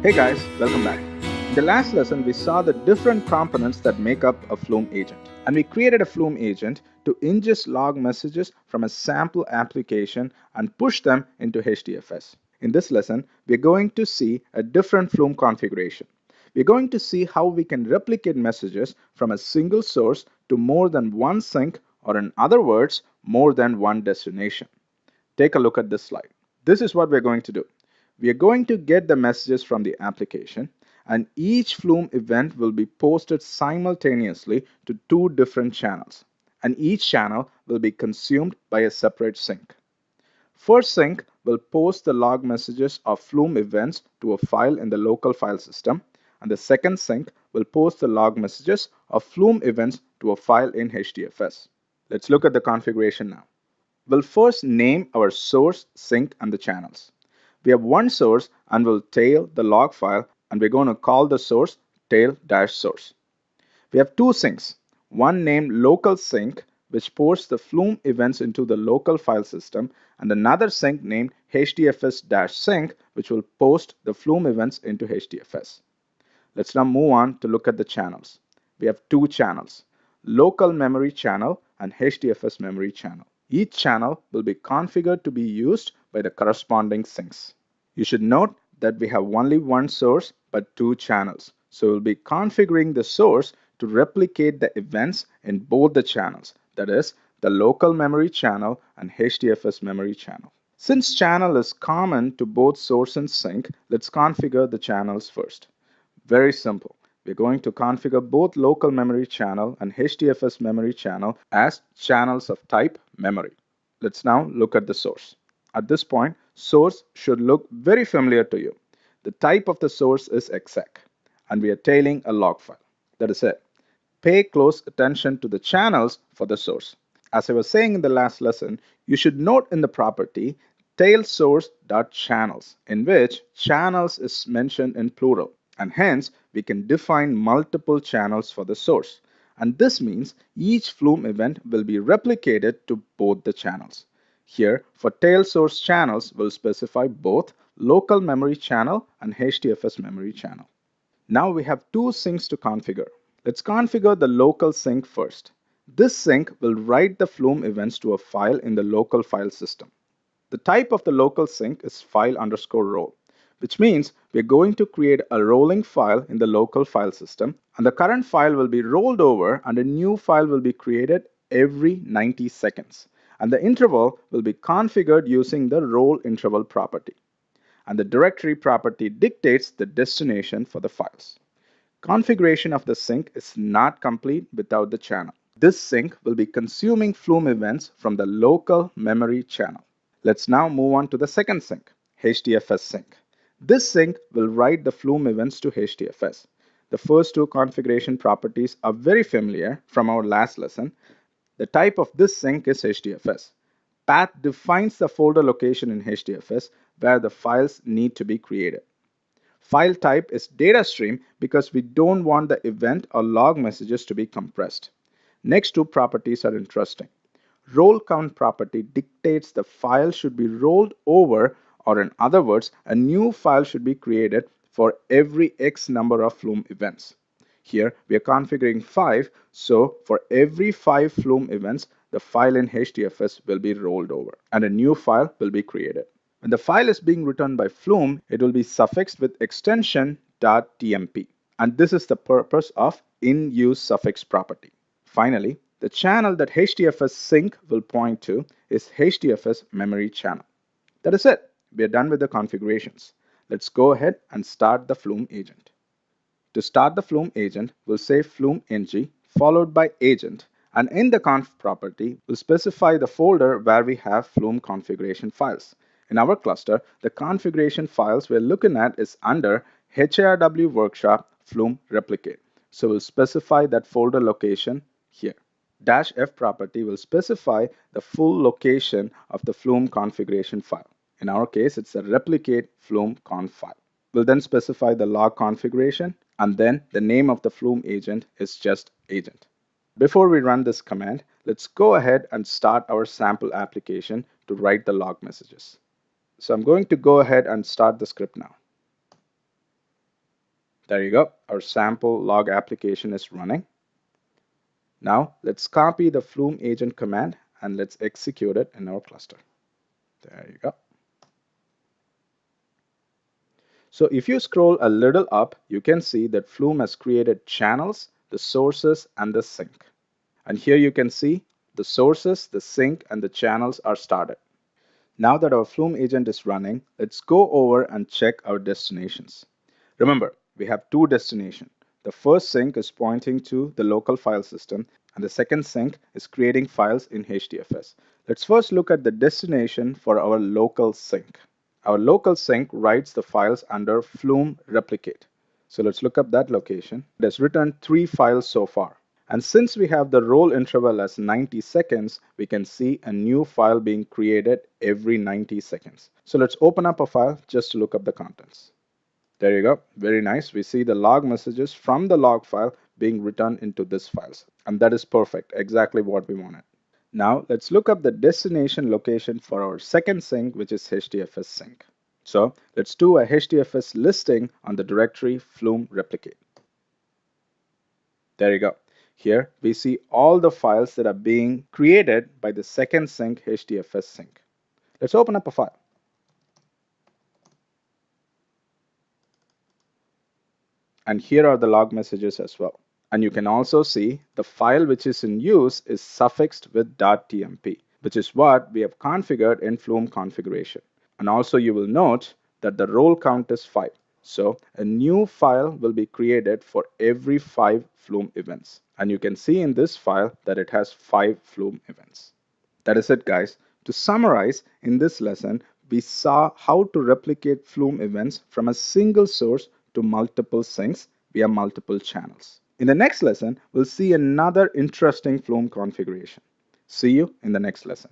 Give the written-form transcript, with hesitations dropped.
Hey guys, welcome back. In the last lesson, we saw the different components that make up a Flume agent. And we created a Flume agent to ingest log messages from a sample application and push them into HDFS. In this lesson, we're going to see a different Flume configuration. We're going to see how we can replicate messages from a single source to more than one sink, or in other words, more than one destination. Take a look at this slide. This is what we're going to do. We are going to get the messages from the application, and each Flume event will be posted simultaneously to two different channels, and each channel will be consumed by a separate sink. First sink will post the log messages of Flume events to a file in the local file system, and the second sink will post the log messages of Flume events to a file in HDFS. Let's look at the configuration now. We'll first name our source, sink, and the channels. We have one source and we'll tail the log file, and we're going to call the source tail-source. We have two sinks, one named local sink, which posts the Flume events into the local file system, and another sink named HDFS-sink, which will post the Flume events into HDFS. Let's now move on to look at the channels. We have two channels, local memory channel and HDFS memory channel. Each channel will be configured to be used by the corresponding sinks. You should note that we have only one source but two channels. So we'll be configuring the source to replicate the events in both the channels, that is, the local memory channel and HDFS memory channel. Since channel is common to both source and sink, let's configure the channels first. Very simple. We're going to configure both local memory channel and HDFS memory channel as channels of type memory. Let's now look at the source. At this point, source should look very familiar to you. The type of the source is exec, and we are tailing a log file. That is it. Pay close attention to the channels for the source. As I was saying in the last lesson, you should note in the property tailSource.channels, in which channels is mentioned in plural. And hence, we can define multiple channels for the source. And this means each Flume event will be replicated to both the channels. Here, for tail source channels, we'll specify both local memory channel and HDFS memory channel. Now we have two sinks to configure. Let's configure the local sink first. This sink will write the Flume events to a file in the local file system. The type of the local sink is file_role, which means we're going to create a rolling file in the local file system, and the current file will be rolled over and a new file will be created every 90 seconds. And the interval will be configured using the roll interval property. And the directory property dictates the destination for the files. Configuration of the sink is not complete without the channel. This sink will be consuming Flume events from the local memory channel. Let's now move on to the second sink, HDFS sink. This sink will write the Flume events to HDFS. The first two configuration properties are very familiar from our last lesson. The type of this sink is HDFS. Path defines the folder location in HDFS where the files need to be created. File type is data stream because we don't want the event or log messages to be compressed. Next two properties are interesting. Roll count property dictates the file should be rolled over, or in other words, a new file should be created for every X number of Flume events. Here we are configuring 5, so for every 5 Flume events, the file in HDFS will be rolled over and a new file will be created. When the file is being returned by Flume, it will be suffixed with extension .tmp, and this is the purpose of in-use suffix property. Finally, the channel that HDFS sink will point to is HDFS memory channel. That is it. We are done with the configurations. Let's go ahead and start the Flume agent. To start the Flume agent, we'll say Flume ng followed by agent, and in the conf property, we'll specify the folder where we have Flume configuration files. In our cluster, the configuration files we're looking at is under HARW workshop Flume replicate. So we'll specify that folder location here. -f property will specify the full location of the Flume configuration file. In our case, it's a replicate Flume conf file. We'll then specify the log configuration, and then the name of the Flume agent is just agent. Before we run this command, let's go ahead and start our sample application to write the log messages. So I'm going to go ahead and start the script now. There you go. Our sample log application is running. Now let's copy the Flume agent command and let's execute it in our cluster. There you go. So if you scroll a little up, you can see that Flume has created channels, the sources, and the sink. And here you can see the sources, the sink, and the channels are started. Now that our Flume agent is running, let's go over and check our destinations. Remember, we have two destinations. The first sink is pointing to the local file system, and the second sink is creating files in HDFS. Let's first look at the destination for our local sink. Our local sink writes the files under Flume Replicate. So let's look up that location. It has returned 3 files so far. And since we have the roll interval as 90 seconds, we can see a new file being created every 90 seconds. So let's open up a file just to look up the contents. There you go. Very nice. We see the log messages from the log file being returned into this files. And that is perfect. Exactly what we wanted. Now let's look up the destination location for our second sink, which is HDFS sink. So let's do a HDFS listing on the directory Flume Replicate. There you go. Here we see all the files that are being created by the second sink HDFS sink. Let's open up a file. And here are the log messages as well. And you can also see the file which is in use is suffixed with .tmp, which is what we have configured in Flume configuration. And also you will note that the roll count is 5. So a new file will be created for every 5 Flume events. And you can see in this file that it has 5 Flume events. That is it, guys. To summarize, in this lesson, we saw how to replicate Flume events from a single source to multiple sinks via multiple channels. In the next lesson, we'll see another interesting Flume configuration. See you in the next lesson.